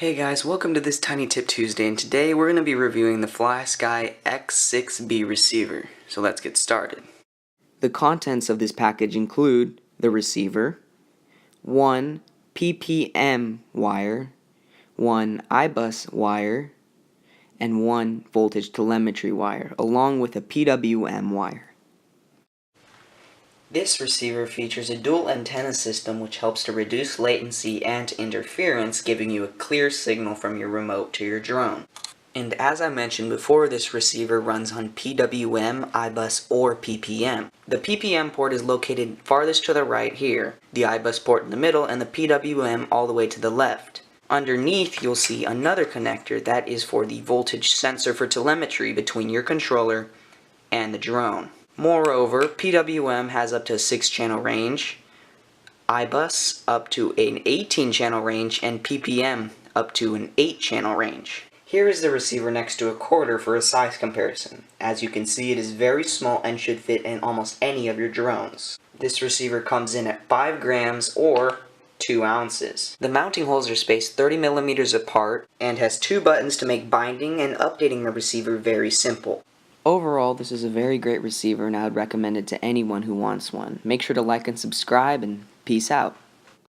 Hey guys, welcome to this Tiny Tip Tuesday, and today we're going to be reviewing the Flysky X6B receiver. So let's get started. The contents of this package include the receiver, one ppm wire, one Ibus wire, and one voltage telemetry wire, along with a PWM wire. This receiver features a dual antenna system which helps to reduce latency and interference, giving you a clear signal from your remote to your drone. And as I mentioned before, this receiver runs on PWM, Ibus, or PPM. The PPM port is located farthest to the right here, the Ibus port in the middle, and the PWM all the way to the left. Underneath, you'll see another connector that is for the voltage sensor for telemetry between your controller and the drone. Moreover, PWM has up to a 6-channel range, Ibus up to an 18-channel range, and PPM up to an 8-channel range. Here is the receiver next to a quarter for a size comparison. As you can see, it is very small and should fit in almost any of your drones. This receiver comes in at 5 grams or 2 ounces. The mounting holes are spaced 30 millimeters apart and has 2 buttons to make binding and updating the receiver very simple. Overall, this is a very great receiver and I would recommend it to anyone who wants one. Make sure to like and subscribe, and peace out.